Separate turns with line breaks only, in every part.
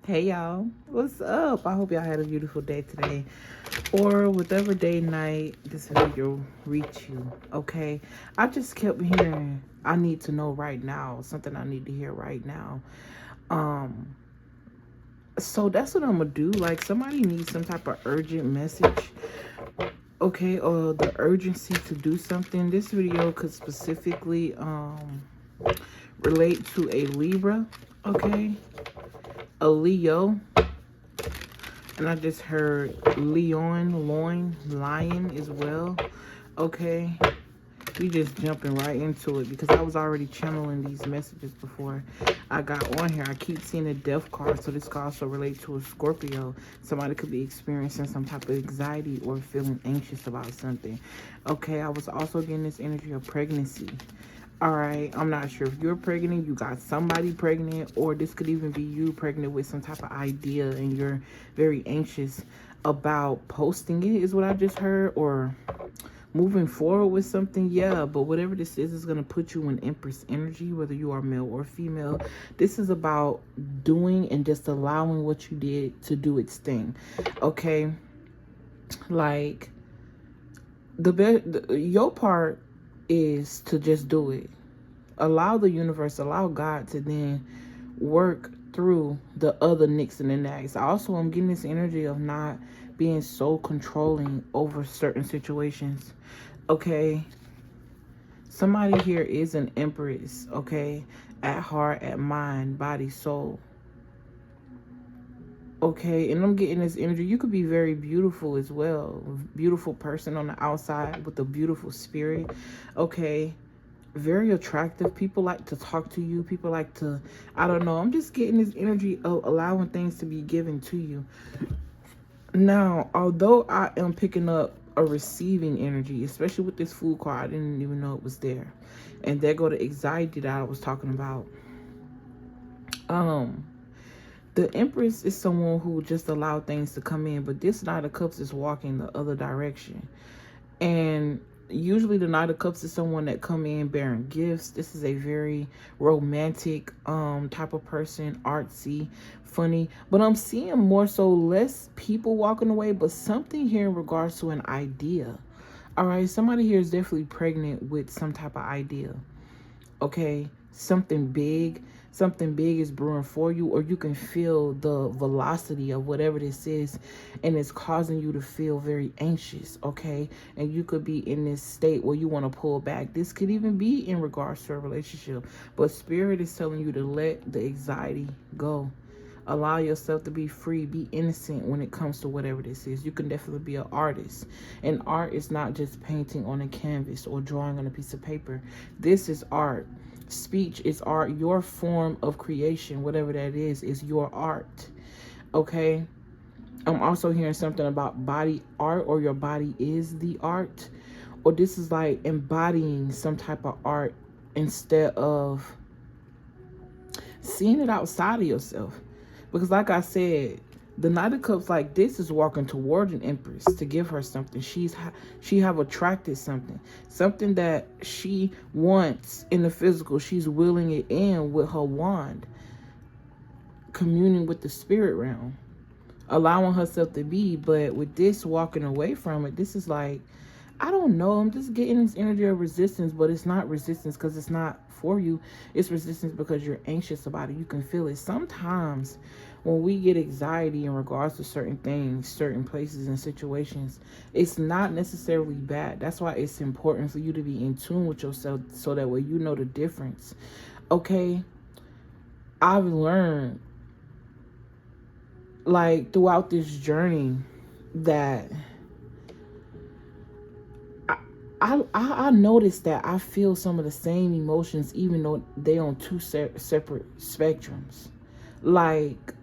Hey y'all, what's up? I hope y'all had a beautiful day today, or whatever day, night this video reach you. Okay, I just kept hearing, I need to know right now, something I need to hear right now. Um, so that's what I'm gonna do. Like, somebody needs some type of urgent message, okay, or the urgency to do something. This video could specifically relate to a Libra, okay, a Leo. And I just heard lion as well. Okay. We just jumping right into it because I was already channeling these messages before I got on here. I keep seeing a death card, so this could also relate to a Scorpio. Somebody could be experiencing some type of anxiety or feeling anxious about something. Okay, I was also getting this energy of pregnancy. All right, I'm not sure if you're pregnant, you got somebody pregnant, or this could even be you pregnant with some type of idea and you're very anxious about posting it, is what I just heard, or moving forward with something. Yeah, but whatever this is going to put you in Empress energy, whether you are male or female. This is about doing and just allowing what you did to do its thing. Okay, like your part is to just do it. Allow the universe, allow God to then work through the other nicks and the nags. Also, I'm getting this energy of not being so controlling over certain situations. Okay, somebody here is an empress, okay, at heart, at mind, body, soul. Okay, and I'm getting this energy. You could be very beautiful as well. Beautiful person on the outside with a beautiful spirit. Okay, very attractive. People like to talk to you. People like to, I don't know. I'm just getting this energy of allowing things to be given to you. Now, although I am picking up a receiving energy, especially with this food card, I didn't even know it was there. And there go the anxiety that I was talking about. The Empress is someone who just allowed things to come in, but this Knight of Cups is walking the other direction. And usually the Knight of Cups is someone that come in bearing gifts. This is a very romantic type of person, artsy, funny. But I'm seeing more so less people walking away, but something here in regards to an idea. All right, somebody here is definitely pregnant with some type of idea. Okay, something big is brewing for you, or you can feel the velocity of whatever this is, and it's causing you to feel very anxious. Okay, and you could be in this state where you want to pull back. This could even be in regards to a relationship, but spirit is telling you to let the anxiety go. Allow yourself to be free, be innocent when it comes to whatever this is. You can definitely be an artist. And art is not just painting on a canvas or drawing on a piece of paper. This is art. Speech is art. Your form of creation, whatever that is your art. Okay? I'm also hearing something about body art, or your body is the art. Or this is like embodying some type of art instead of seeing it outside of yourself. Because like I said, the Knight of Cups like this is walking toward an Empress to give her something. She have attracted something that she wants in the physical. She's willing it in with her wand, communing with the spirit realm, allowing herself to be. But with this walking away from it, this is like, I don't know, I'm just getting this energy of resistance, but it's not resistance because it's not for you. It's resistance because you're anxious about it. You can feel it. Sometimes when we get anxiety in regards to certain things, certain places and situations, it's not necessarily bad. That's why it's important for you to be in tune with yourself, so that way you know the difference. Okay, I've learned, like, throughout this journey that I noticed that I feel some of the same emotions, even though they on two separate spectrums. Like,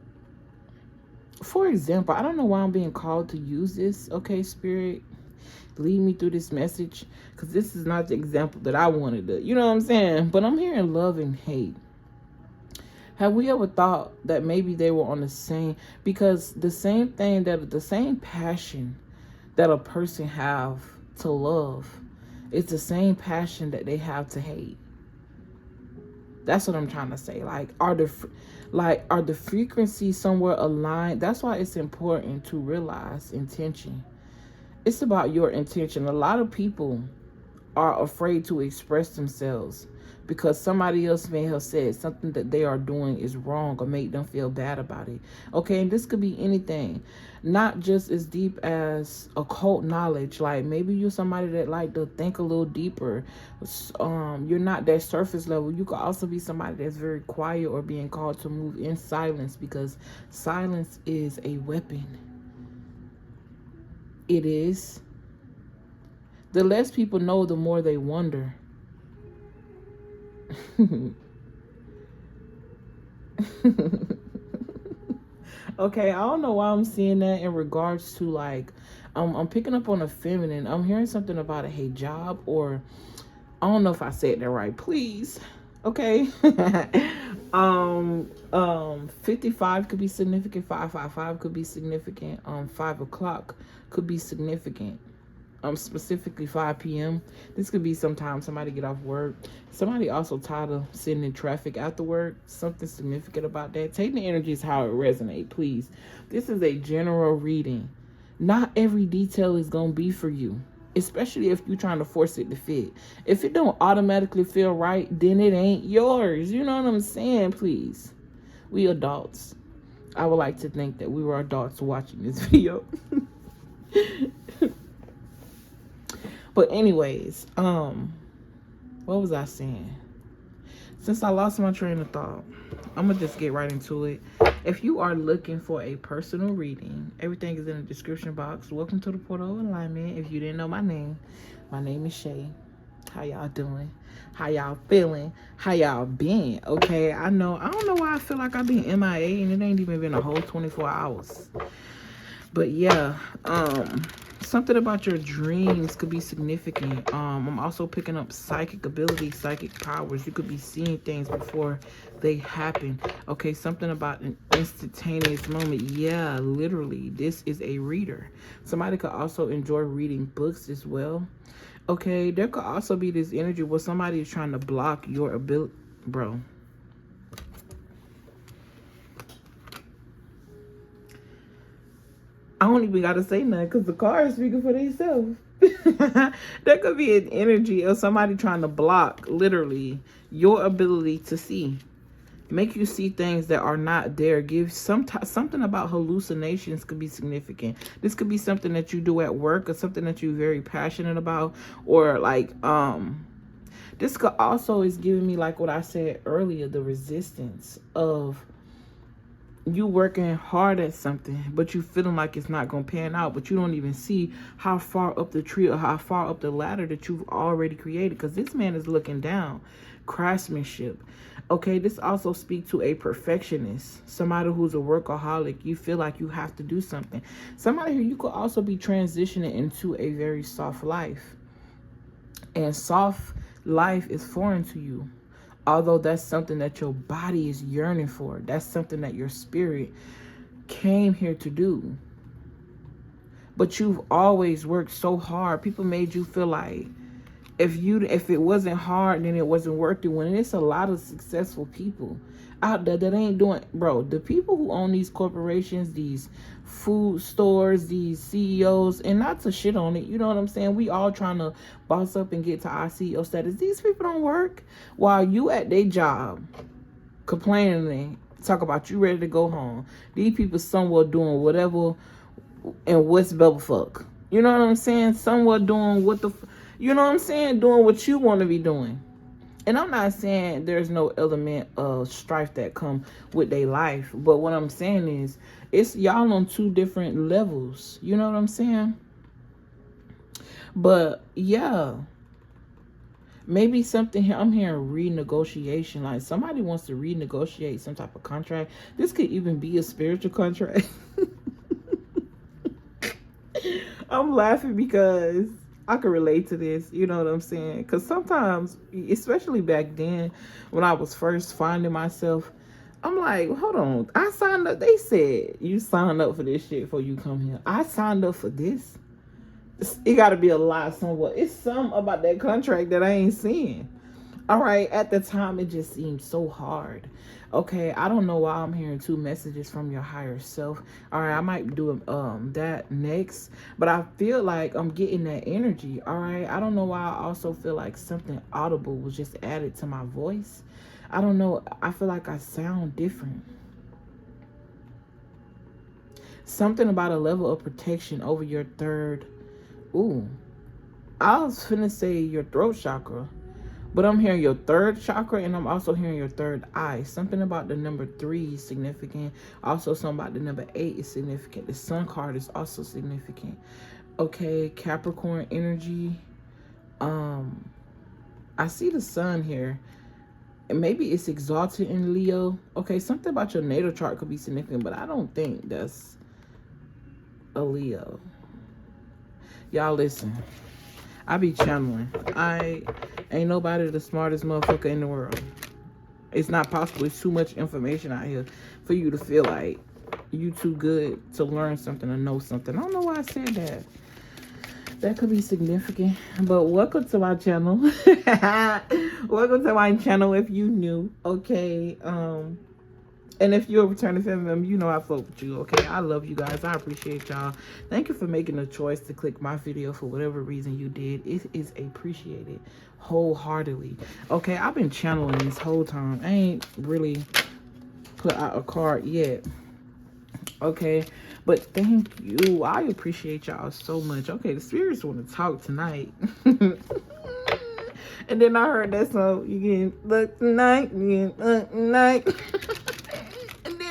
for example, I don't know why I'm being called to use this. Okay, Spirit, lead me through this message, because this is not the example that I wanted to, you know what I'm saying? But I'm hearing love and hate. Have we ever thought that maybe they were on the same, because the same passion that a person have to love, it's the same passion that they have to hate. That's what I'm trying to say. Like, Like, are the frequencies somewhere aligned? That's why it's important to realize intention. It's about your intention. A lot of people are afraid to express themselves because somebody else may have said something that they are doing is wrong or make them feel bad about it. Okay, and this could be anything, not just as deep as occult knowledge. Like, maybe you're somebody that like to think a little deeper. You're not that surface level. You could also be somebody that's very quiet or being called to move in silence, because silence is a weapon. It is. The less people know, the more they wonder. Okay, I don't know why I'm seeing that in regards to, like, I'm picking up on a feminine. I'm hearing something about a hijab, or I don't know if I said that right. Please. Okay. 55 could be significant. 555 could be significant. 5 o'clock could be significant. Specifically 5 p.m. This could be sometime somebody get off work. Somebody also tired of sitting in traffic after work. Something significant about that. Take the energy is how it resonates, please. This is a general reading. Not every detail is going to be for you, especially if you're trying to force it to fit. If it don't automatically feel right, then it ain't yours. You know what I'm saying? Please. We adults. I would like to think that we were adults watching this video. But anyways, what was I saying? Since I lost my train of thought, I'm going to just get right into it. If you are looking for a personal reading, everything is in the description box. Welcome to the Portal of Alignment. If you didn't know my name is Shay. How y'all doing? How y'all feeling? How y'all been? Okay, I don't know why I feel like I've been MIA and it ain't even been a whole 24 hours. But yeah, something about your dreams could be significant. I'm also picking up psychic ability, psychic powers. You could be seeing things before they happen. Okay, something about an instantaneous moment. Yeah, literally, this is a reader. Somebody could also enjoy reading books as well. Okay, there could also be this energy where somebody is trying to block your ability. Bro. I don't even got to say nothing because the cards speaking for themselves. There could be an energy of somebody trying to block, literally, your ability to see. Make you see things that are not there. Give something about hallucinations could be significant. This could be something that you do at work or something that you're very passionate about. Or like, this could also is giving me, like what I said earlier, the resistance of you working hard at something, but you feeling like it's not going to pan out, but you don't even see how far up the tree or how far up the ladder that you've already created, because this man is looking down. Craftsmanship. Okay, this also speaks to a perfectionist, somebody who's a workaholic. You feel like you have to do something. Somebody who you could also be transitioning into a very soft life, and soft life is foreign to you. Although that's something that your body is yearning for. That's something that your spirit came here to do. But you've always worked so hard. People made you feel like if it wasn't hard, then it wasn't worth it. When it's a lot of successful people out there that ain't doing, bro, the people who own these corporations, these food stores, these CEOs, and not to shit on it, you know what I'm saying? We all trying to boss up and get to our CEO status. These people don't work while you at their job complaining, talk about you ready to go home. These people somewhere doing whatever and what's bubble fuck. You know what I'm saying? Somewhere doing what the, you know what I'm saying? Doing what you want to be doing. And I'm not saying there's no element of strife that come with their life. But what I'm saying is, it's y'all on two different levels. You know what I'm saying? But, yeah. Maybe something here. I'm hearing renegotiation. Like, somebody wants to renegotiate some type of contract. This could even be a spiritual contract. I'm laughing because I can relate to this, you know what I'm saying? Because sometimes, especially back then, when I was first finding myself, I'm like, hold on, I signed up. They said, you signed up for this shit before you come here. I signed up for this. It got to be a lot somewhere. It's something about that contract that I ain't seeing. All right, at the time, it just seemed so hard. Okay, I don't know why I'm hearing 2 messages from your higher self. All right, I might do that next, but I feel like I'm getting that energy. All right, I don't know why I also feel like something audible was just added to my voice. I don't know. I feel like I sound different. Something about a level of protection over your third. Ooh, I was finna say your throat chakra. But I'm hearing your third chakra, and I'm also hearing your third eye. Something about the number 3 is significant. Also, something about the number 8 is significant. The sun card is also significant. Okay, Capricorn energy. I see the sun here. And maybe it's exalted in Leo. Okay, something about your natal chart could be significant, but I don't think that's a Leo. Y'all listen. I be channeling. I ain't nobody the smartest motherfucker in the world. It's not possible. It's too much information out here for you to feel like you too good to learn something or know something. I don't know why I said that. That could be significant. But welcome to my channel. Welcome to my channel if you new. Okay. And if you're a returning family member, you know I fuck with you, okay? I love you guys. I appreciate y'all. Thank you for making the choice to click my video for whatever reason you did. It is appreciated wholeheartedly. Okay, I've been channeling this whole time. I ain't really put out a card yet. Okay, but thank you. I appreciate y'all so much. Okay, the spirits want to talk tonight. And then I heard that song, you get look tonight, you get look tonight.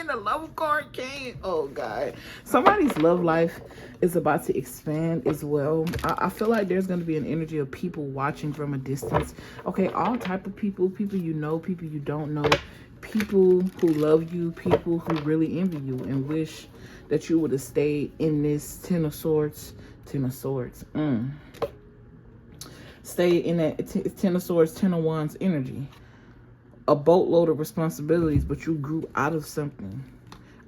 The love card came. Oh God, somebody's love life is about to expand as well. I feel like there's going to be an energy of people watching from a distance. Okay, all type of people you know, people you don't know, people who love you, people who really envy you and wish that you would have stayed in this Ten of Swords. Stay in that Ten of Swords, Ten of Wands energy. A boatload of responsibilities, but you grew out of something.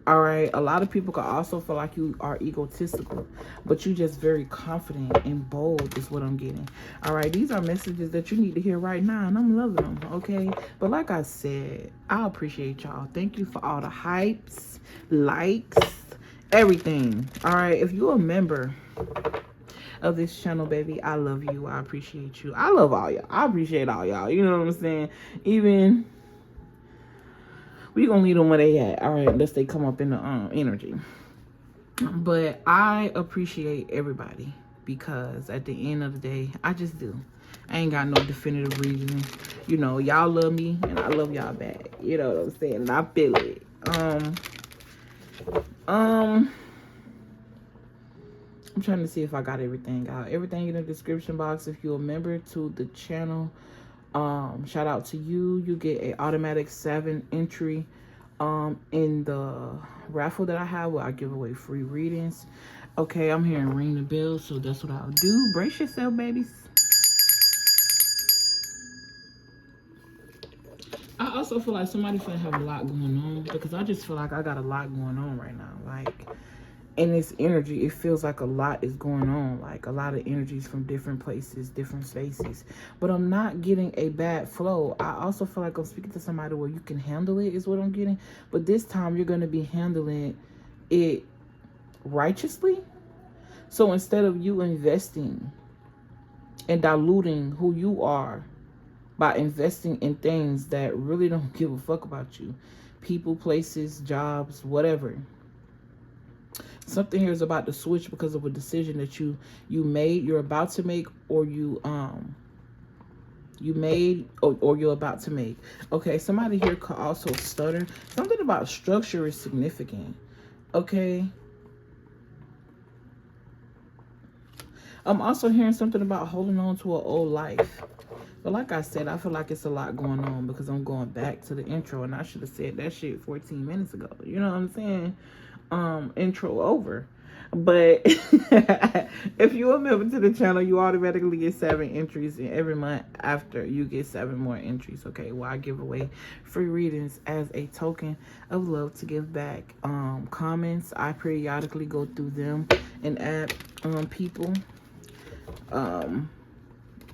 All right, a lot of people could also feel like you are egotistical, but you just very confident and bold is what I'm getting. All right, these are messages that you need to hear right now, and I'm loving them, okay? But like I said, I appreciate y'all. Thank you for all the hypes, likes, everything. All right, if you're a member of this channel, baby, I love you. I appreciate you. I love all y'all. I appreciate all y'all. You know what I'm saying? Even we gonna leave them where they at. All right, unless they come up in the energy. But I appreciate everybody because at the end of the day, I just do. I ain't got no definitive reason. You know, y'all love me and I love y'all back. You know what I'm saying? And I feel it. I'm trying to see if I got everything out. Everything in the description box. If you're a member to the channel, shout out to you. You get a automatic 7 entry in the raffle that I have where I give away free readings. Okay, I'm hearing ring the bell, so that's what I'll do. Brace yourself, babies. I also feel like somebody's gonna have a lot going on because I just feel like I got a lot going on right now. Like, in this energy, it feels like a lot is going on, like a lot of energies from different places, different spaces, but I'm not getting a bad flow. I also feel like I'm speaking to somebody where you can handle it is what I'm getting, but this time you're going to be handling it righteously. So instead of you investing and diluting who you are by investing in things that really don't give a fuck about you, people, places, jobs, whatever, something here is about to switch because of a decision that you made, you're about to make, or you made or you're about to make. Okay, somebody here could also stutter. Something about structure is significant. Okay, I'm also hearing something about holding on to an old life. But like I said, I feel like it's a lot going on because I'm going back to the intro, and I should have said that shit 14 minutes ago. You know what I'm saying? Intro over. But if you're a member to the channel, you automatically get 7 entries, and every month after you get 7 more entries. Okay, well, I give away free readings as a token of love to give back. Comments, I periodically go through them and add people.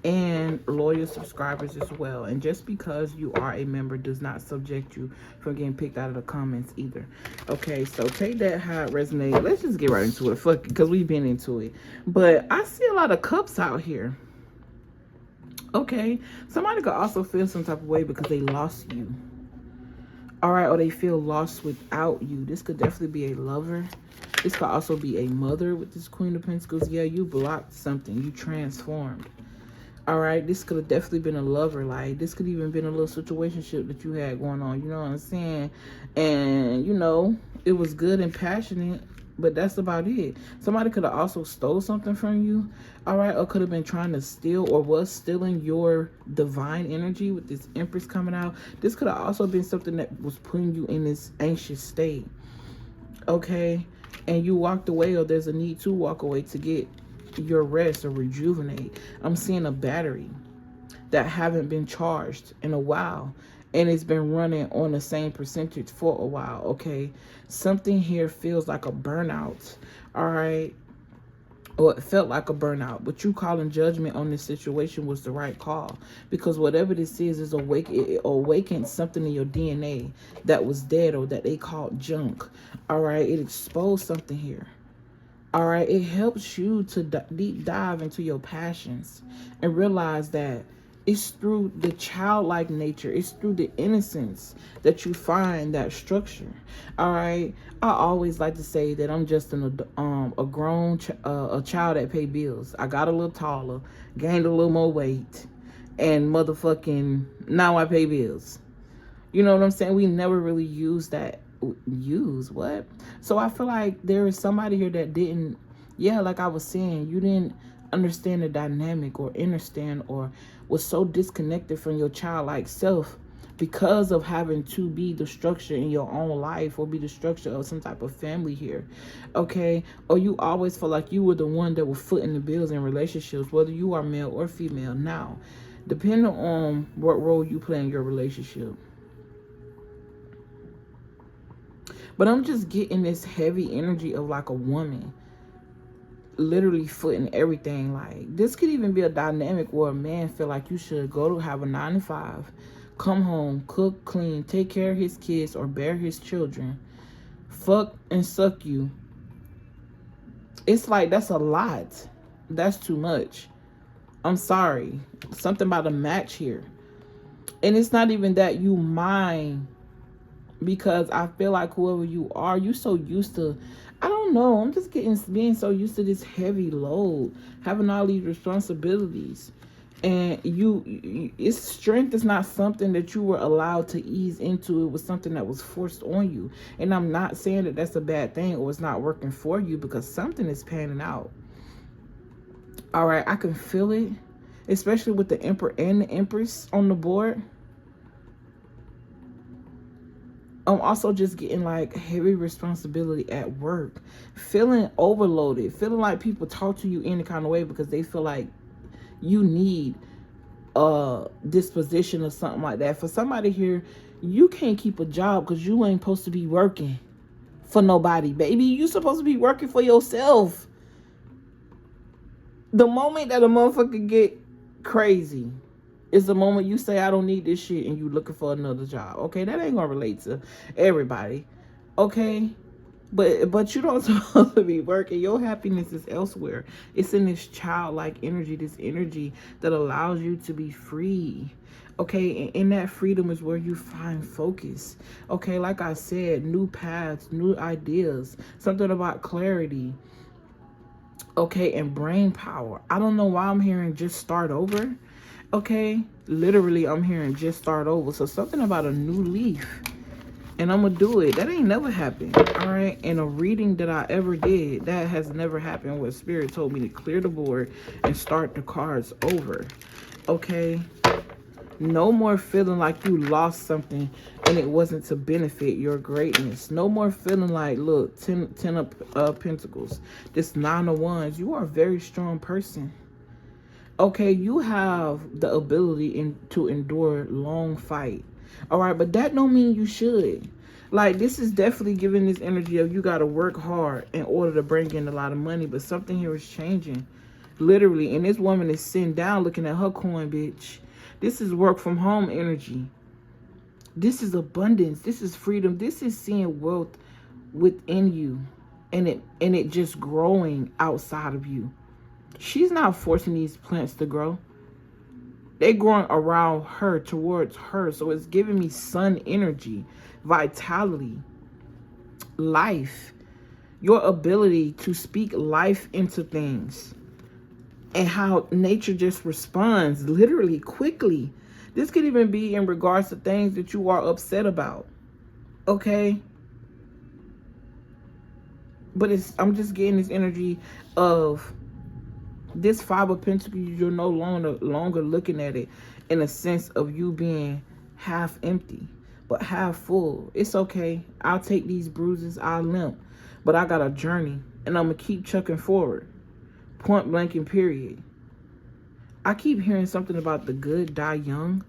and loyal subscribers as well. And just because you are a member does not subject you from getting picked out of the comments either. Okay, so take that how it resonates. Let's just get right into it. Fuck it, because we've been into it. But I see a lot of cups out here. Okay, somebody could also feel some type of way because they lost you. All right, or they feel lost without you. This could definitely be a lover. This could also be a mother with this Queen of Pentacles. Yeah, you blocked something. You transformed. All right, this could have definitely been a lover. Like, this could even been a little situationship that you had going on. You know what I'm saying? And, you know, it was good and passionate, but that's about it. Somebody could have also stole something from you. All right, or could have been trying to steal or was stealing your divine energy with this Empress coming out. This could have also been something that was putting you in this anxious state. Okay, and you walked away, or there's a need to walk away to get your rest or rejuvenate. I'm seeing a battery that haven't been charged in a while, and it's been running on the same percentage for a while. Okay, something here feels like a burnout. All right, or it felt like a burnout, but you calling judgment on this situation was the right call, because whatever this is it awakened something in your DNA that was dead or that they called junk. All right, it exposed something here. All right, it helps you to deep dive into your passions and realize that it's through the childlike nature, it's through the innocence that you find that structure. All right, I always like to say that I'm just a grown a child that pay bills. I got a little taller, gained a little more weight, and motherfucking now I pay bills. You know what I'm saying? We never really use that. Use what? So I feel like there is somebody here that didn't, yeah, like I was saying, you didn't understand the dynamic or understand, or was so disconnected from your childlike self because of having to be the structure in your own life or be the structure of some type of family here. Okay, or you always felt like you were the one that was footing the bills in relationships, whether you are male or female. Now, depending on what role you play in your relationship. But I'm just getting this heavy energy of like a woman literally footing everything. Like, this could even be a dynamic where a man feel like you should go to have a 9 to 5, come home, cook, clean, take care of his kids or bear his children, fuck and suck you. It's like, that's a lot. That's too much. I'm sorry. Something about a match here. And it's not even that you mind, because I feel like whoever you are, you so used to, I don't know, I'm just being so used to this heavy load, having all these responsibilities. And it's strength is not something that you were allowed to ease into. It was something that was forced on you. And I'm not saying that that's a bad thing or it's not working for you, because something is panning out. All right, I can feel it, especially with the Emperor and the Empress on the board. I'm also just getting like heavy responsibility at work, feeling overloaded, feeling like people talk to you any kind of way because they feel like you need this position or something like that. For somebody here, you can't keep a job because you ain't supposed to be working for nobody, baby. You supposed to be working for yourself. The moment that a motherfucker get crazy, it's the moment you say, I don't need this shit, and you looking for another job. Okay, that ain't gonna relate to everybody. Okay, but you don't supposed to be working. Your happiness is elsewhere. It's in this childlike energy, this energy that allows you to be free. Okay, and in that freedom is where you find focus. Okay, like I said, new paths, new ideas, something about clarity. Okay, and brain power. I don't know why I'm hearing just start over. Okay, literally I'm hearing just start over. So something about a new leaf, and I'm gonna do it. That ain't never happened. All right, and a reading that I ever did, that has never happened, where Spirit told me to clear the board and start the cards over. Okay, no more feeling like you lost something and it wasn't to benefit your greatness. No more feeling like, look, 10 of Pentacles, this 9 of Wands. You are a very strong person. Okay, you have the ability to endure long fight. All right, but that don't mean you should. Like, this is definitely giving this energy of you got to work hard in order to bring in a lot of money, but something here is changing. Literally. And this woman is sitting down looking at her coin, bitch. This is work from home energy. This is abundance. This is freedom. This is seeing wealth within you, and it just growing outside of you. She's not forcing these plants to grow. They're growing around her, towards her. So it's giving me sun energy, vitality, life, your ability to speak life into things, and how nature just responds literally quickly. This could even be in regards to things that you are upset about. Okay? But I'm just getting this energy of this Five of Pentacles. You're no longer looking at it in a sense of you being half empty, but half full. It's okay. I'll take these bruises. I'll limp. But I got a journey, and I'm going to keep chucking forward. Point blank and period. I keep hearing something about the good die young.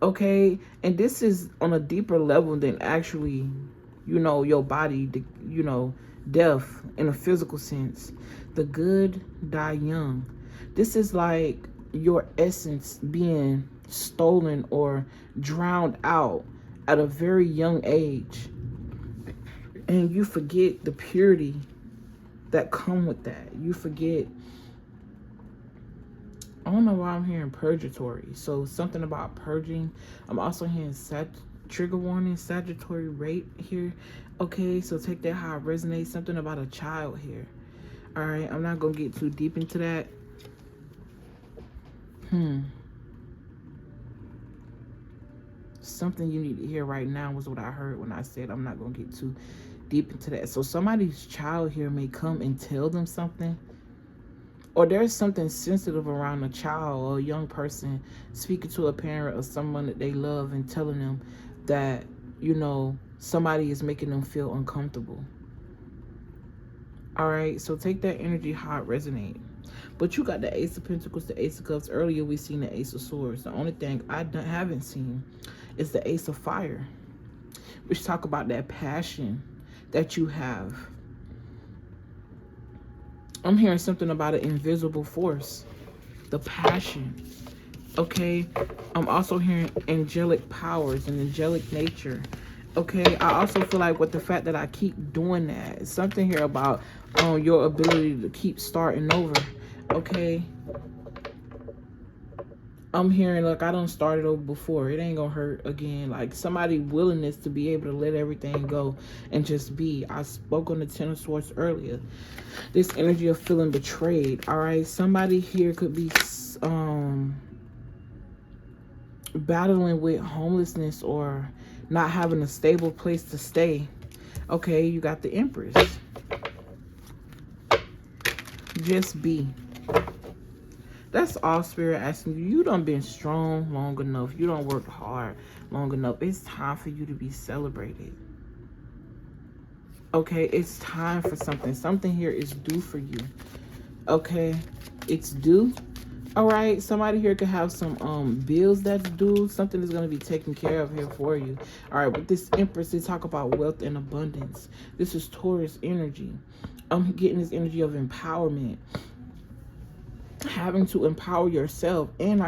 Okay? And this is on a deeper level than actually, you know, your body, you know, death in a physical sense. The good die young. This is like your essence being stolen or drowned out at a very young age. And you forget the purity that come with that. You forget. I don't know why I'm hearing purgatory. So something about purging. I'm also hearing trigger warning, Sagittary rape here. Okay, so take that how it resonates. Something about a child here. All right, I'm not going to get too deep into that. Something you need to hear right now was what I heard when I said I'm not going to get too deep into that. So somebody's child here may come and tell them something. Or there's something sensitive around a child or a young person speaking to a parent or someone that they love and telling them that, you know, somebody is making them feel uncomfortable. All right, so take that energy how it resonates. But you got the Ace of Pentacles, the Ace of Cups. Earlier we seen the Ace of Swords. The only thing I haven't seen is the Ace of Fire, which talk about that passion that you have. I'm hearing something about an invisible force, the passion. Okay, I'm also hearing angelic powers and angelic nature. Okay, I also feel like with the fact that I keep doing that, something here about your ability to keep starting over. Okay, I'm hearing, look, I done started over before. It ain't gonna hurt again. Like somebody willingness to be able to let everything go and just be. I spoke on the Ten of Swords earlier. This energy of feeling betrayed. All right, somebody here could be battling with homelessness or not having a stable place to stay. Okay, you got the Empress. Just be. That's all Spirit asking you. You done been strong long enough. You done worked hard long enough. It's time for you to be celebrated. Okay, it's time for something. Something here is due for you. Okay, it's due. All right, somebody here could have some bills that's due. Something is going to be taken care of here for you. All right, with this Empress, they talk about wealth and abundance. This is Taurus energy. I'm getting this energy of empowerment. Having to empower yourself. And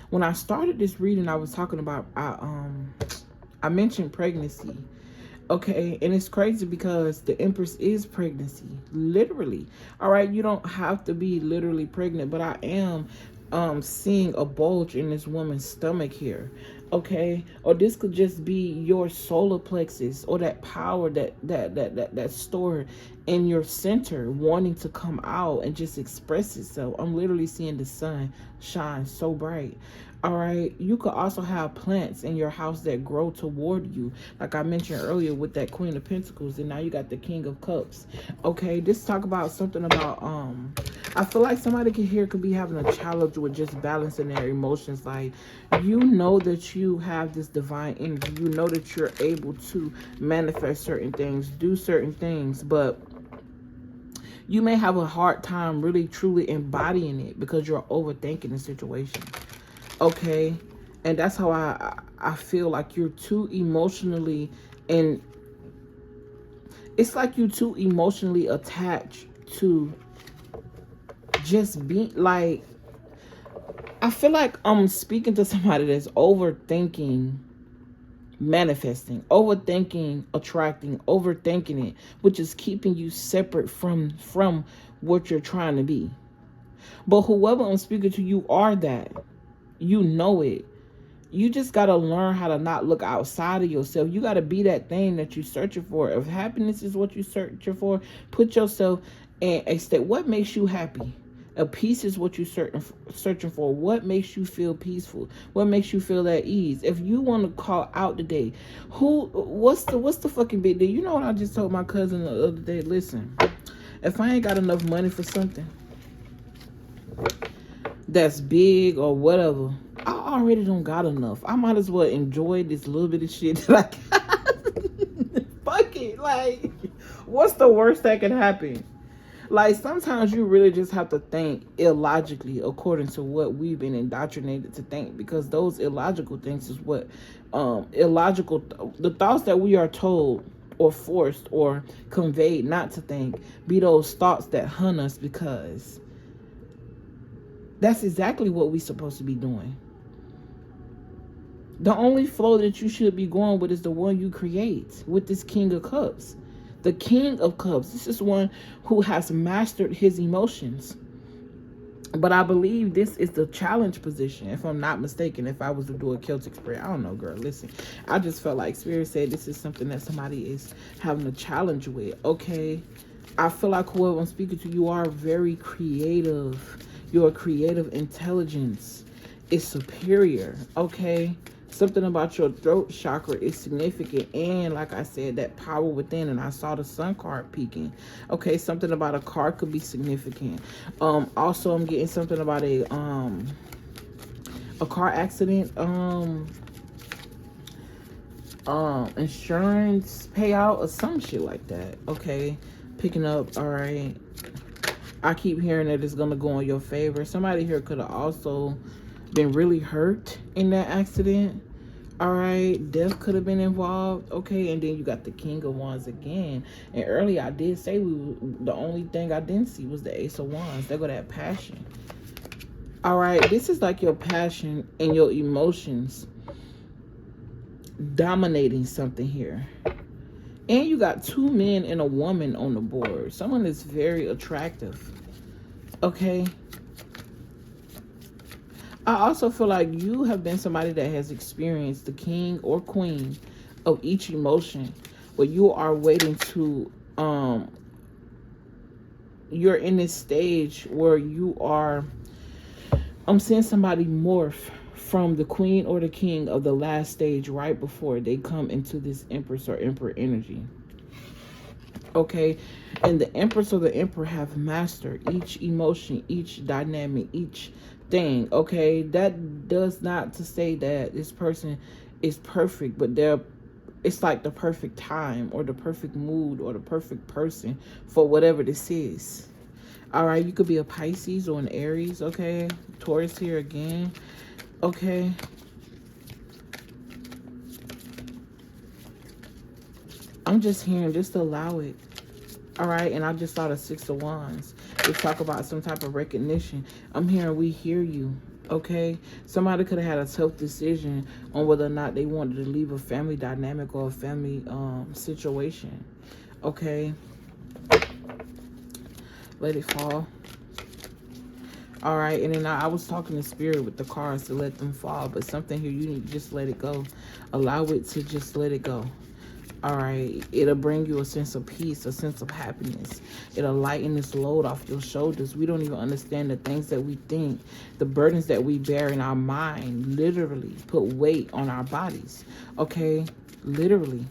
when I started this reading, I was talking about, I mentioned pregnancy. Okay, and it's crazy because the Empress is pregnancy, literally. All right, you don't have to be literally pregnant, but I am seeing a bulge in this woman's stomach here. Okay, or this could just be your solar plexus, or that power that's stored in your center wanting to come out and just express itself. I'm literally seeing the sun shine so bright. All right, you could also have plants in your house that grow toward you, like I mentioned earlier with that Queen of Pentacles, and now you got the King of Cups. Okay, this talk about something about I feel like somebody here could be having a challenge with just balancing their emotions. Like, you know that you have this divine energy, you know that you're able to manifest certain things, do certain things, but you may have a hard time really truly embodying it because you're overthinking the situation. Okay, and that's how I feel like you're too emotionally, and it's like you're too emotionally attached to just be like, I feel like I'm speaking to somebody that's overthinking manifesting, overthinking attracting, overthinking it, which is keeping you separate from what you're trying to be. But whoever I'm speaking to, you are that. You know it. You just got to learn how to not look outside of yourself. You got to be that thing that you're searching for. If happiness is what you're searching for, put yourself in a state. What makes you happy? A peace is what you're searching for. What makes you feel peaceful? What makes you feel at ease? If you want to call out today, what's the fucking big deal? You know what I just told my cousin the other day? Listen, if I ain't got enough money for something that's big or whatever, I already don't got enough. I might as well enjoy this little bit of shit that I got. Fuck it. Like, what's the worst that can happen? Like, sometimes you really just have to think illogically according to what we've been indoctrinated to think, because those illogical things is what the thoughts that we are told or forced or conveyed not to think be those thoughts that hunt us, because that's exactly what we're supposed to be doing. The only flow that you should be going with is the one you create with this King of Cups. The King of Cups. This is one who has mastered his emotions. But I believe this is the challenge position, if I'm not mistaken, if I was to do a Celtic spread. I don't know, girl. Listen, I just felt like Spirit said this is something that somebody is having a challenge with. Okay. I feel like whoever I'm speaking to, you are very creative. Your creative intelligence is superior. Okay. Something about your throat chakra is significant. And like I said, that power within, and I saw the sun card peeking. Okay, something about a car could be significant. Also, I'm getting something about a car accident, insurance payout or some shit like that. Okay, picking up. All right, I keep hearing that it's gonna go in your favor. Somebody here could have also been really hurt in that accident. All right, death could have been involved. Okay, and then you got the King of Wands again. And earlier I did say the only thing I didn't see was the Ace of Wands. There go that passion. All right, this is like your passion and your emotions dominating something here. And you got two men and a woman on the board. Someone is very attractive. Okay. I also feel like you have been somebody that has experienced the king or queen of each emotion, but you are waiting to, you're in this stage where you are, I'm seeing somebody morph from the queen or the king of the last stage right before they come into this Empress or Emperor energy. Okay, and the Empress or the Emperor have mastered each emotion, each dynamic, each thing. Okay, that does not to say that this person is perfect, but it's like the perfect time or the perfect mood or the perfect person for whatever this is. All right, you could be a Pisces or an Aries. Okay, Taurus here again. Okay, I'm just hearing, just allow it. All right, and I just saw the Six of Wands. They talk about some type of recognition. I'm hearing we hear you. Okay, somebody could have had a tough decision on whether or not they wanted to leave a family dynamic or a family situation. Okay, let it fall. All right, and then I was talking to Spirit with the cards to let them fall, but something here, you need to just let it go. Allow it to just let it go. All right, it'll bring you a sense of peace, a sense of happiness. It'll lighten this load off your shoulders. We don't even understand the things that we think, the burdens that we bear in our mind, literally put weight on our bodies. Okay, literally.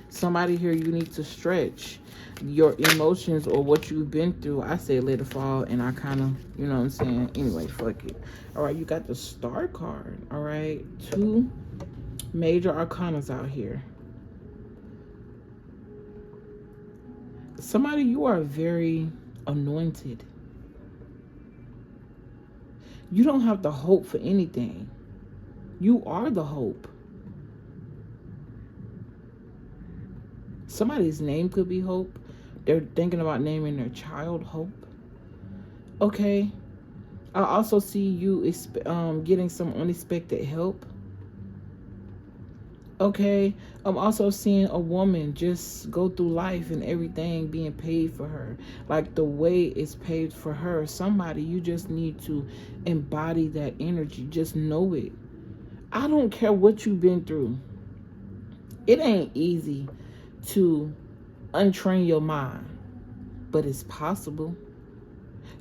Somebody here, you need to stretch your emotions or what you've been through. I say let it fall, and I kind of, you know what I'm saying? Anyway, fuck it. All right, you got the Star card. All right, two major arcanas out here. Somebody, you are very anointed. You don't have to hope for anything. You are the hope. Somebody's name could be Hope. They're thinking about naming their child Hope. Okay. I also see you getting some unexpected help. Okay. I'm also seeing a woman just go through life and everything being paid for her. Like the way it's paid for her. Somebody, you just need to embody that energy. Just know it. I don't care what you've been through. It ain't easy to untrain your mind, but it's possible.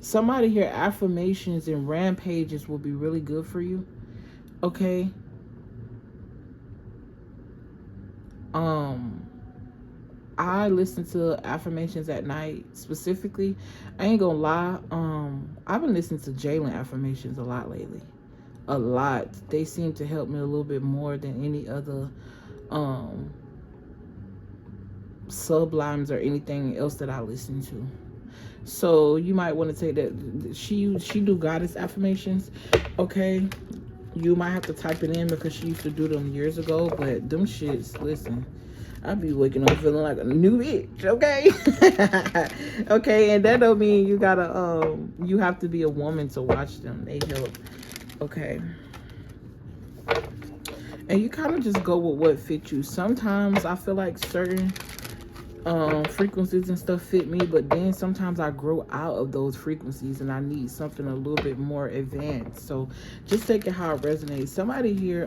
Somebody here, affirmations and rampages will be really good for you. Okay. I listen to affirmations at night specifically. I ain't gonna lie. I've been listening to Jalen affirmations a lot lately. A lot. They seem to help me a little bit more than any other sublimes or anything else that I listen to. So you might want to take that. She do goddess affirmations. Okay. You might have to type it in because she used to do them years ago, but them shits, listen, I be waking up feeling like a new bitch, okay? Okay, and that don't mean you gotta you have to be a woman to watch them. They help. Okay. And you kind of just go with what fits you. Sometimes I feel like certain frequencies and stuff fit me, but then sometimes I grow out of those frequencies and I need something a little bit more advanced. So just take it how it resonates. Somebody here,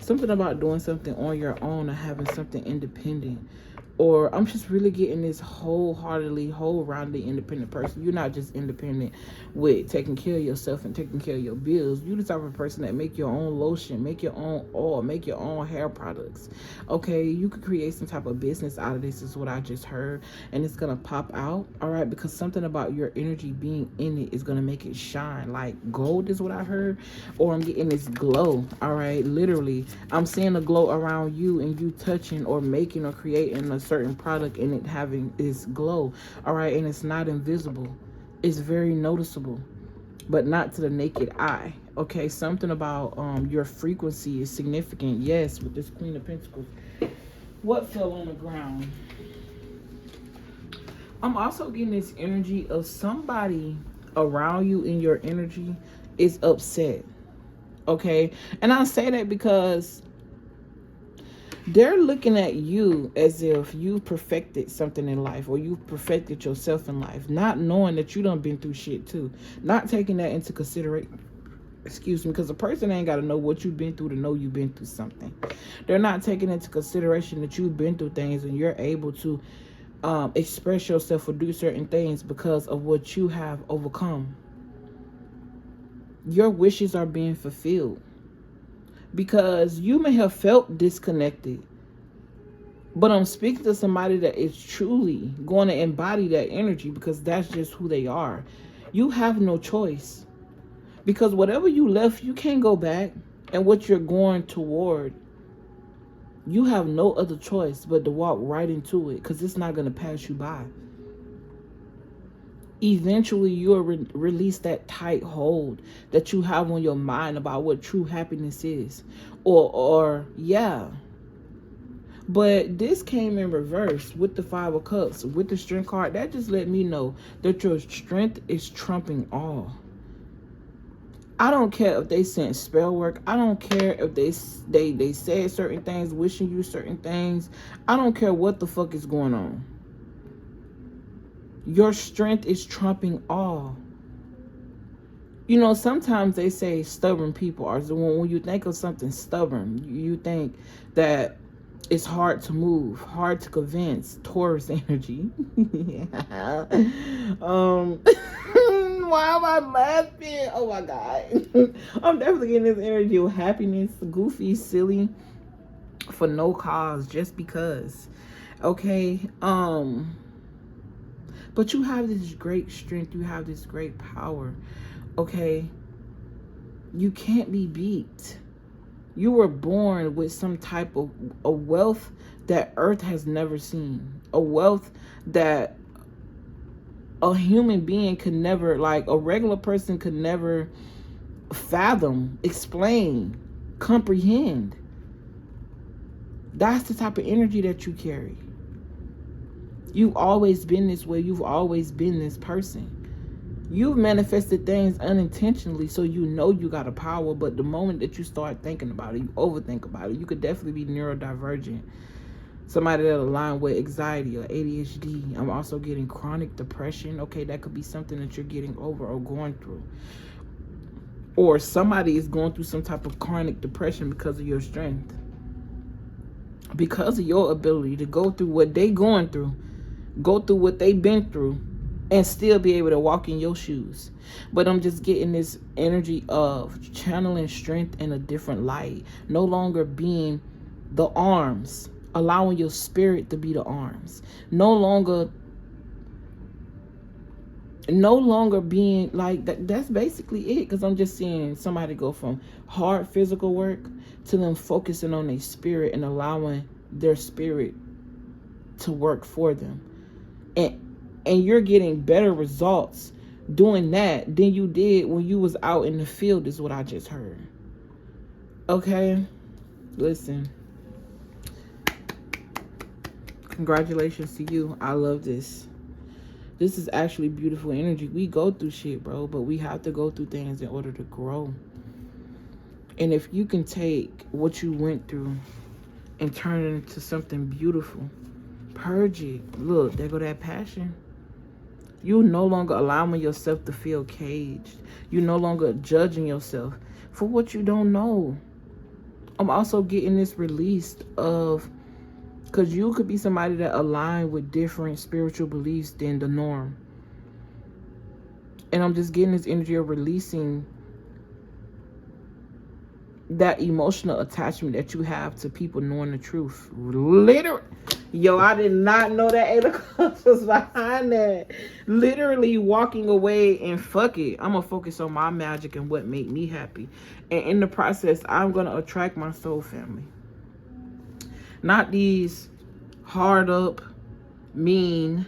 something about doing something on your own or having something independent, or I'm just really getting this wholeheartedly, whole-rounded independent person. You're not just independent with taking care of yourself and taking care of your bills. You're the type of person that make your own lotion, make your own oil, make your own hair products. Okay, you could create some type of business out of this, is what I just heard, and it's gonna pop out. All right, because something about your energy being in it is gonna make it shine like gold, is what I heard. Or I'm getting this glow. All right, literally, I'm seeing a glow around you and you touching or making or creating a certain product and it having this glow. All right, and it's not invisible. It's very noticeable, but not to the naked eye. Okay, something about your frequency is significant. Yes, with this Queen of Pentacles. What fell on the ground? I'm also getting this energy of somebody around you in your energy is upset. Okay, and I say that because they're looking at you as if you perfected something in life or you perfected yourself in life, not knowing that you done been through shit too, not taking that into consideration. Excuse me, because a person ain't got to know what you've been through to know you've been through something. They're not taking into consideration that you've been through things and you're able to express yourself or do certain things because of what you have overcome. Your wishes are being fulfilled. Because you may have felt disconnected, but I'm speaking to somebody that is truly going to embody that energy because that's just who they are. You have no choice. Because whatever you left, you can't go back. And what you're going toward, you have no other choice but to walk right into it because it's not going to pass you by. Eventually, you'll release that tight hold that you have on your mind about what true happiness is. Or yeah. But this came in reverse with the Five of Cups, with the Strength card. That just let me know that your strength is trumping all. I don't care if they sent spell work. I don't care if they said certain things, wishing you certain things. I don't care what the fuck is going on. Your strength is trumping all. You know, sometimes they say stubborn people are, when you think of something stubborn, you think that it's hard to move, hard to convince. Taurus energy. Why am I laughing? Oh my God. I'm definitely getting this energy of happiness, goofy, silly, for no cause, just because. Okay. But you have this great strength. You have this great power. Okay. You can't be beat. You were born with some type of a wealth that earth has never seen. A wealth that a human being could never, like a regular person could never fathom, explain, comprehend. That's the type of energy that you carry. You've always been this way. You've always been this person. You've manifested things unintentionally, so you know you got a power, but the moment that you start thinking about it, you overthink about it. You could definitely be neurodivergent. Somebody that align with anxiety or ADHD. I'm also getting chronic depression. Okay, that could be something that you're getting over or going through. Or somebody is going through some type of chronic depression because of your strength. Because of your ability to go through what they going through, go through what they've been through, and still be able to walk in your shoes. But I'm just getting this energy of channeling strength in a different light. No longer being the arms. Allowing your spirit to be the arms. No longer being like that. That's basically it. Because I'm just seeing somebody go from hard physical work to them focusing on their spirit and allowing their spirit to work for them. And you're getting better results doing that than you did when you was out in the field, is what I just heard. Okay? Listen. Congratulations to you. I love this. This is actually beautiful energy. We go through shit, bro, but we have to go through things in order to grow. And if you can take what you went through and turn it into something beautiful, purge it. Look, there go that passion. You're no longer allowing yourself to feel caged. You're no longer judging yourself for what you don't know. I'm also getting this release of, because you could be somebody that align with different spiritual beliefs than the norm. And I'm just getting this energy of releasing that emotional attachment that you have to people knowing the truth. Literally. Yo, I did not know that 8 o'clock was behind that. Literally walking away and fuck it. I'm going to focus on my magic and what made me happy. And in the process, I'm going to attract my soul family. Not these hard up, mean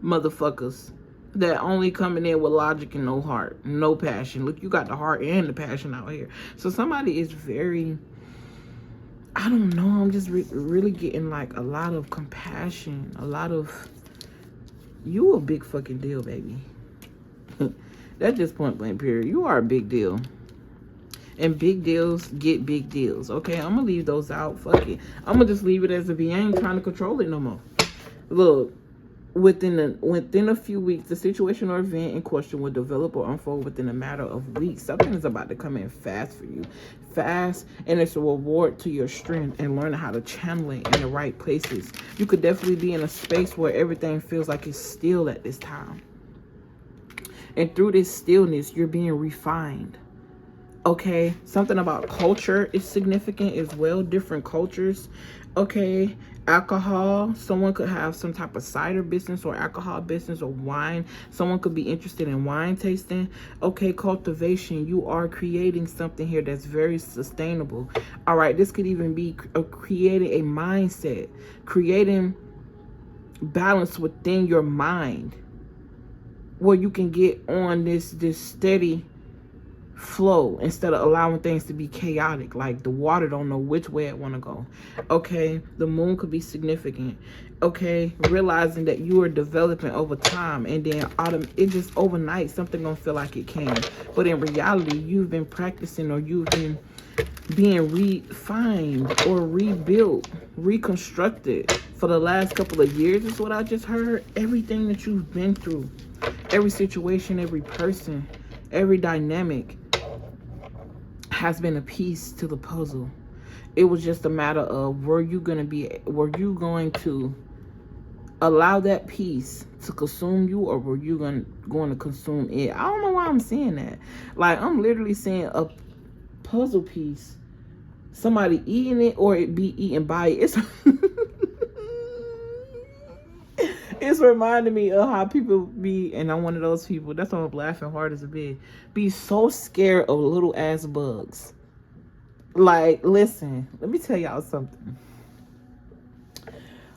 motherfuckers that only coming in with logic and no heart, no passion. Look, you got the heart and the passion out here. So somebody is very, I don't know, I'm just really getting like a lot of compassion, a lot of, you a big fucking deal, baby. That's just point blank period. You are a big deal. And big deals get big deals. Okay, I'm gonna leave those out. Fuck it. I'm gonna just leave it as a be. I ain't trying to control it no more. Look, within a few weeks, the situation or event in question will develop or unfold within a matter of weeks. Something is about to come in fast for you. Fast, and it's a reward to your strength and learning how to channel it in the right places. You could definitely be in a space where everything feels like it's still at this time. And through this stillness, you're being refined. Okay, something about culture is significant as well. Different cultures. Okay, alcohol. Someone could have some type of cider business or alcohol business or wine. Someone could be interested in wine tasting. Okay, cultivation. You are creating something here that's very sustainable. All right, this could even be creating a mindset, creating balance within your mind, where you can get on this steady flow instead of allowing things to be chaotic, like the water don't know which way it want to go. Okay, the moon could be significant. Okay, realizing that you are developing over time, and then it just overnight something gonna feel like it came, but in reality you've been practicing, or you've been being refined or rebuilt, reconstructed for the last couple of years, is what I just heard. Everything that you've been through, every situation, every person, every dynamic has been a piece to the puzzle. It was just a matter of, were you going to allow that piece to consume you, or were you going to consume it? I don't know why I'm saying that. Like, I'm literally saying a puzzle piece, somebody eating it or it be eaten by it. It's reminding me of how people be, and I'm one of those people, that's why I'm laughing hard as a bitch, be so scared of little ass bugs. Like, listen, let me tell y'all something.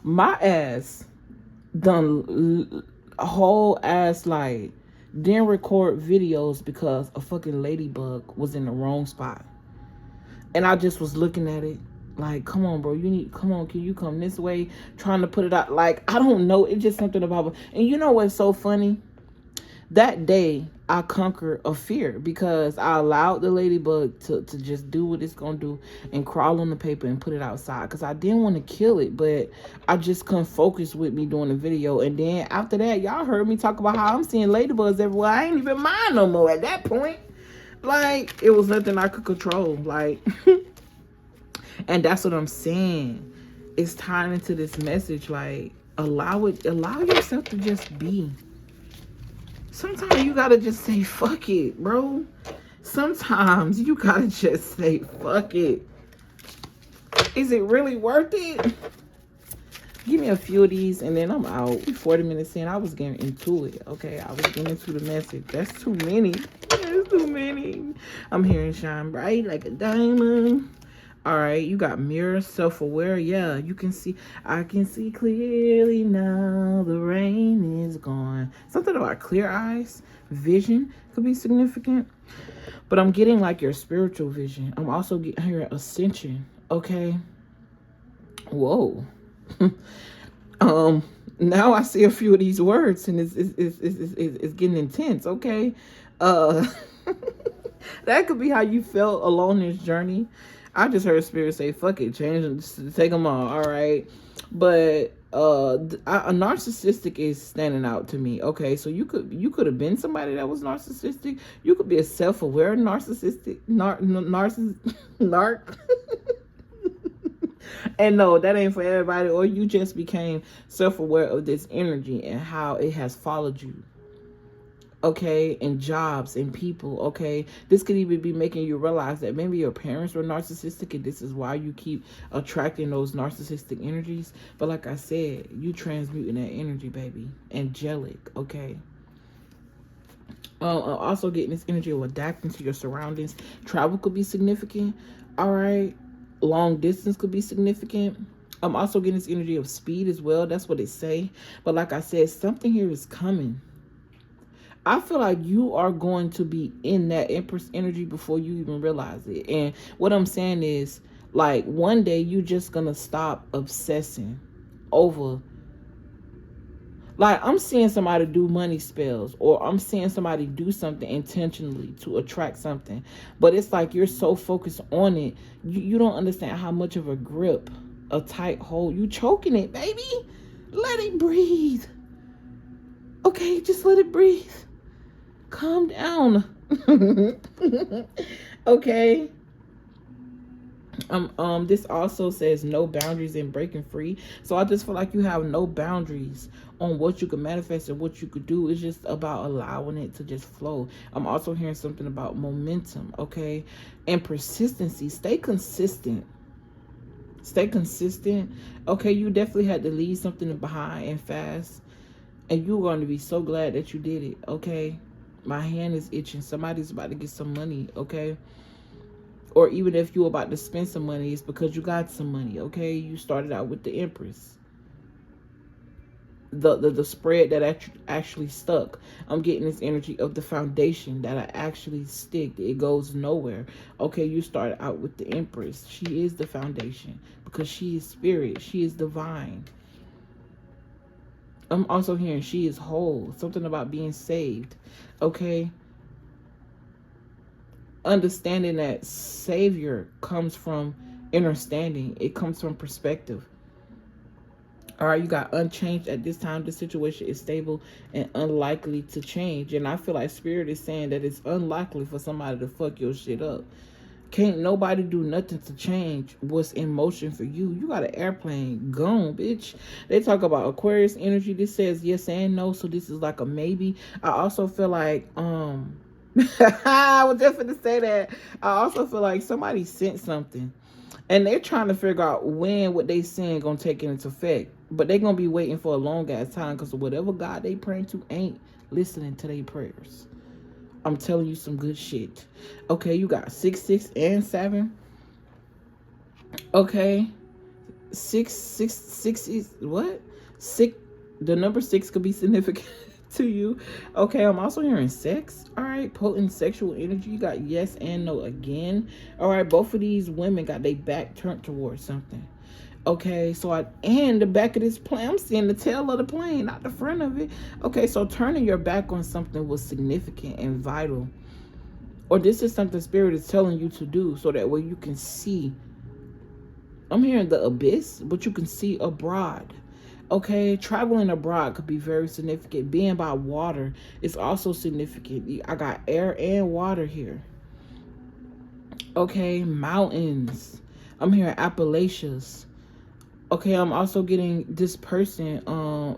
My ass done a whole ass, like, didn't record videos because a fucking ladybug was in the wrong spot. And I just was looking at it like, come on, bro, come on, can you come this way? Trying to put it out. Like, I don't know. It's just something about, and you know what's so funny? That day I conquered a fear because I allowed the ladybug to just do what it's gonna do and crawl on the paper and put it outside, because I didn't want to kill it, but I just couldn't focus with me doing the video. And then after that, y'all heard me talk about how I'm seeing ladybugs everywhere. I ain't even mind no more at that point. Like, it was nothing I could control. Like, and that's what I'm saying. It's tying into this message. Like, allow yourself to just be. Sometimes you gotta just say fuck it, bro. Sometimes you gotta just say fuck it. Is it really worth it? Give me a few of these and then I'm out. 40 minutes in, I was getting into it. Okay, I was getting into the message. That's too many. That's too many. I'm hearing shine bright like a diamond. All right, you got mirror, self-aware. Yeah, you can see. I can see clearly now. The rain is gone. Something about clear eyes. Vision could be significant. But I'm getting like your spiritual vision. I'm also getting here ascension. Okay. Whoa. Now I see a few of these words and it's getting intense. Okay. That could be how you felt along this journey. I just heard spirit say, fuck it, change them, take them all right? But a narcissistic is standing out to me. Okay, so you could have been somebody that was narcissistic. You could be a self-aware narcissistic, narc. And no, that ain't for everybody. Or you just became self-aware of this energy and how it has followed you. Okay, and jobs and people. Okay, this could even be making you realize that maybe your parents were narcissistic and this is why you keep attracting those narcissistic energies. But like I said, you transmuting that energy, baby. Angelic. Okay. Also getting this energy of adapting to your surroundings. Travel could be significant. All right. Long distance could be significant. I'm also getting this energy of speed as well. That's what it say. But like I said, something here is coming. I feel like you are going to be in that Empress energy before you even realize it. And what I'm saying is, like, one day you're just going to stop obsessing over. Like, I'm seeing somebody do money spells, or I'm seeing somebody do something intentionally to attract something. But it's like you're so focused on it, you don't understand how much of a grip, a tight hold. You choking it, baby. Let it breathe. Okay, just let it breathe. Calm down. Okay. This also says no boundaries in breaking free. So I just feel like you have no boundaries on what you can manifest and what you could do. It's just about allowing it to just flow. I'm also hearing something about momentum, okay? And persistency. Stay consistent. Stay consistent. Okay, you definitely had to leave something behind and fast. And you're going to be so glad that you did it, okay? My hand is itching. Somebody's about to get some money, okay? Or even if you're about to spend some money, it's because you got some money, okay? You started out with the Empress. The spread that actually stuck. I'm getting this energy of the foundation that actually stick. It goes nowhere. Okay, you started out with the Empress. She is the foundation because she is spirit. She is divine. I'm also hearing she is whole. Something about being saved. Okay. Understanding that savior comes from understanding. It comes from perspective. All right, you got unchanged at this time. The situation is stable and unlikely to change. And I feel like spirit is saying that it's unlikely for somebody to fuck your shit up. Can't nobody do nothing to change what's in motion for you. You got an airplane gone, bitch. They talk about Aquarius energy. This says yes and no, so this is like a maybe. I also feel like I was just going to say that. I also feel like somebody sent something and they're trying to figure out when what they send gonna take into effect. But they're gonna be waiting for a long ass time because whatever God they praying to ain't listening to their prayers. I'm telling you some good shit. Okay, you got 6, 6, and 7. Okay. 6 is what? 6. The number 6 could be significant to you. Okay, I'm also hearing sex. All right, potent sexual energy. You got yes and no again. All right, both of these women got their back turned towards something. Okay, so and the back of this plane, I'm seeing the tail of the plane, not the front of it. Okay, so turning your back on something was significant and vital. Or this is something Spirit is telling you to do so that way you can see. I'm hearing the abyss, but you can see abroad. Okay, traveling abroad could be very significant. Being by water is also significant. I got air and water here. Okay, mountains. I'm hearing Appalachians. Okay, I'm also getting this person,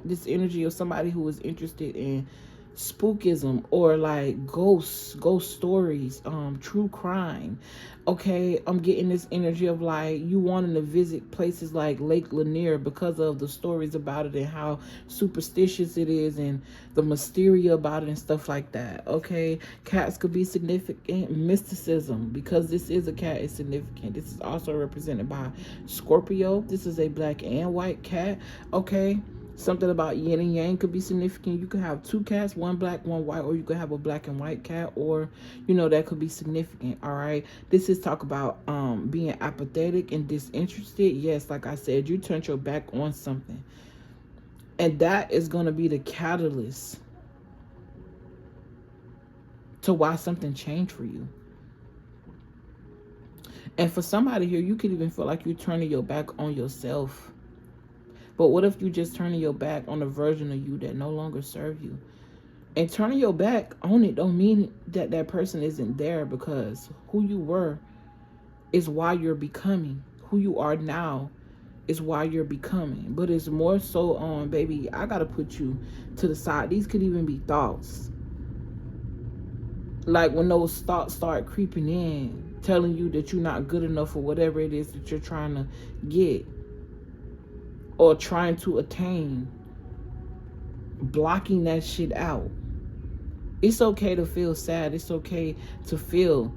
this energy of somebody who is interested in spookism or like ghost stories, true crime. Okay, I'm getting this energy of like you wanting to visit places like Lake Lanier because of the stories about it and how superstitious it is and the mystery about it and stuff like that. Okay, cats could be significant. Mysticism, because this is a cat, is significant. This is also represented by Scorpio. This is a black and white cat. Okay, something about yin and yang could be significant. You could have two cats, one black, one white, or you could have a black and white cat, or that could be significant. All right, this is talk about being apathetic and disinterested. Yes, like I said, you turned your back on something, and that is going to be the catalyst to why something changed for you. And for somebody here, you could even feel like you're turning your back on yourself. But what if you just turning your back on a version of you that no longer serve you? And turning your back on it don't mean that that person isn't there, because who you were is why you're becoming. Who you are now is why you're becoming. But it's more so on, baby, I got to put you to the side. These could even be thoughts. Like when those thoughts start creeping in, telling you that you're not good enough for whatever it is that you're trying to get or trying to attain, blocking that shit out. It's okay to feel sad. It's okay to feel,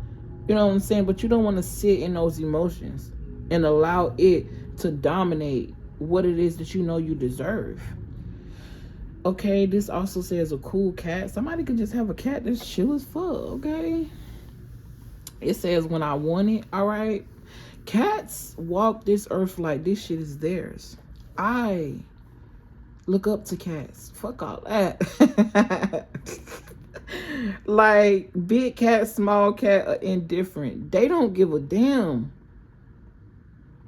you know what I'm saying? But you don't want to sit in those emotions and allow it to dominate what it is that you know you deserve. Okay, this also says a cool cat. Somebody could just have a cat that's chill as fuck, okay? It says when I want it, all right? Cats walk this earth like this shit is theirs. I look up to cats. Fuck all that. Like, big cat, small cat are indifferent. They don't give a damn.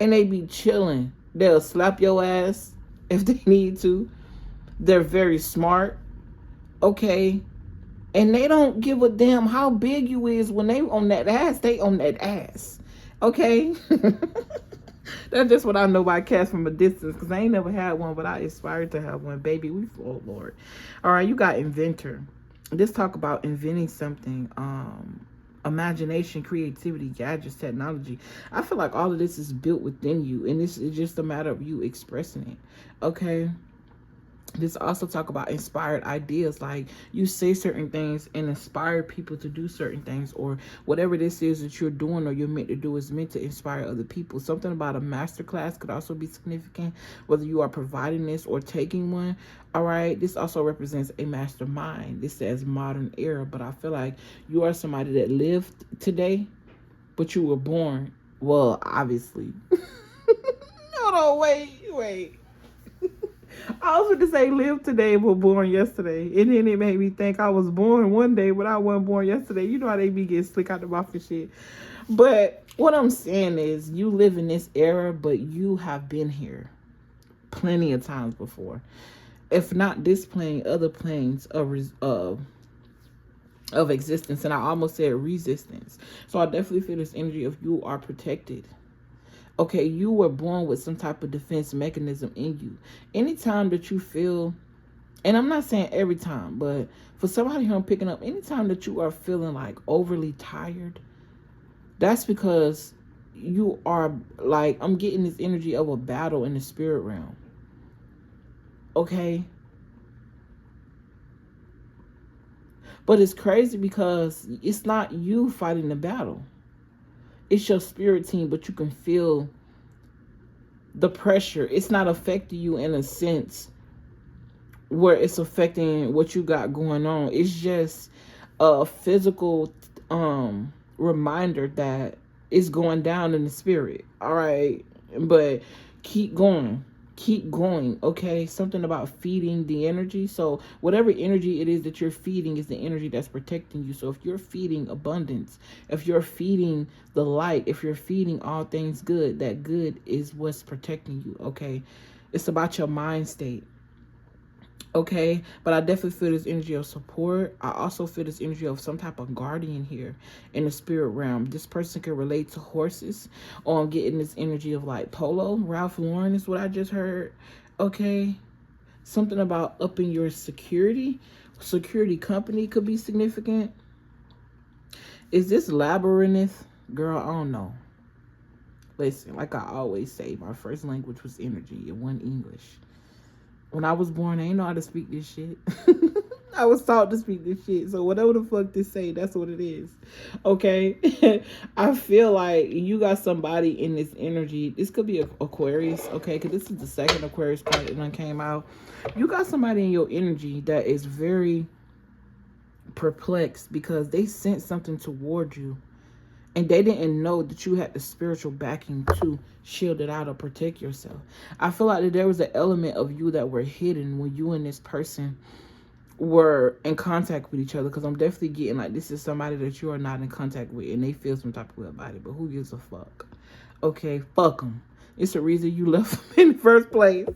And they be chilling. They'll slap your ass if they need to. They're very smart. Okay. And they don't give a damn how big you is. When they on that ass, they on that ass. Okay. That's just what I know about cats from a distance, because I ain't never had one, but I aspire to have one. Baby, oh Lord. All right, you got inventor. This talk about inventing something, imagination, creativity, gadgets, technology. I feel like all of this is built within you, and this is just a matter of you expressing it. Okay. This also talk about inspired ideas, like you say certain things and inspire people to do certain things, or whatever this is that you're doing or you're meant to do is meant to inspire other people. Something about a masterclass could also be significant, whether you are providing this or taking one. All right, this also represents a mastermind. This says modern era, but I feel like you are somebody that lived today, but you were born, well, obviously. No, wait. I was going to say live today but born yesterday. And then it made me think I was born one day but I wasn't born yesterday. You know how they be getting slick out the mouth and shit. But what I'm saying is you live in this era, but you have been here plenty of times before. If not this plane, other planes of existence. And I almost said resistance. So I definitely feel this energy of you are protected. Okay, you were born with some type of defense mechanism in you. Anytime that you feel, and I'm not saying every time, but for somebody who I'm picking up, anytime that you are feeling like overly tired, that's because you are like, I'm getting this energy of a battle in the spirit realm. Okay? But it's crazy because it's not you fighting the battle. It's your spirit team, but you can feel the pressure. It's not affecting you in a sense where it's affecting what you got going on. It's just a physical reminder that it's going down in the spirit. All right. But Keep going. Keep going. Okay, something about feeding the energy. So whatever energy it is that you're feeding is the energy that's protecting you. So if you're feeding abundance, if you're feeding the light, if you're feeding all things good, that good is what's protecting you. Okay, it's about your mind state. Okay, but I definitely feel this energy of support. I also feel this energy of some type of guardian here in the spirit realm. This person can relate to horses, or I'm getting this energy of like polo. Ralph Lauren is what I just heard. Okay, something about upping your security. Security company could be significant. Is this labyrinth? Girl, I don't know. Listen, like I always say, my first language was energy. It wasn't English. When I was born, I ain't know how to speak this shit. I was taught to speak this shit. So whatever the fuck this say, that's what it is. Okay? I feel like you got somebody in this energy. This could be Aquarius, okay? Because this is the second Aquarius card that done came out. You got somebody in your energy that is very perplexed because they sent something toward you. And they didn't know that you had the spiritual backing to shield it out or protect yourself. I feel like that there was an element of you that were hidden when you and this person were in contact with each other. Because I'm definitely getting like this is somebody that you are not in contact with. And they feel some type of way about it. But who gives a fuck? Okay, fuck them. It's the reason you left them in the first place.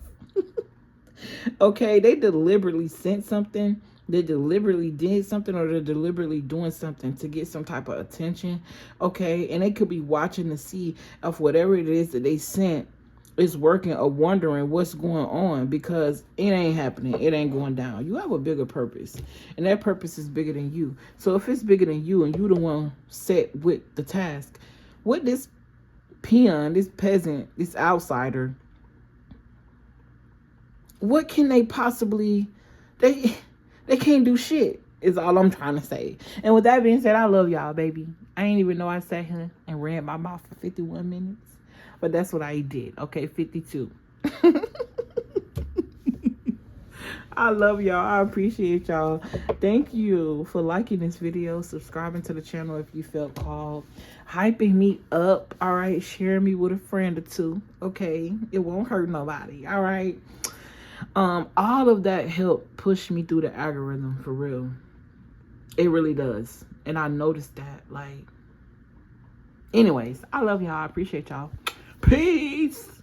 Okay, they deliberately sent something. They deliberately did something, or they're deliberately doing something to get some type of attention. Okay, and they could be watching to see if whatever it is that they sent is working, or wondering what's going on, because it ain't happening. It ain't going down. You have a bigger purpose, and that purpose is bigger than you. So if it's bigger than you and you the one set with the task, what this peon, this peasant, this outsider, what can they possibly, they can't do shit, is all I'm trying to say. And with that being said, I love y'all, baby. I ain't even know I sat here and ran my mouth for 51 minutes. But that's what I did. Okay, 52. I love y'all. I appreciate y'all. Thank you for liking this video, subscribing to the channel if you felt called, hyping me up, all right? Sharing me with a friend or two, okay? It won't hurt nobody, all right? All of that helped push me through the algorithm, for real. It really does. And I noticed that, like, anyways, I love y'all. I appreciate y'all. Peace.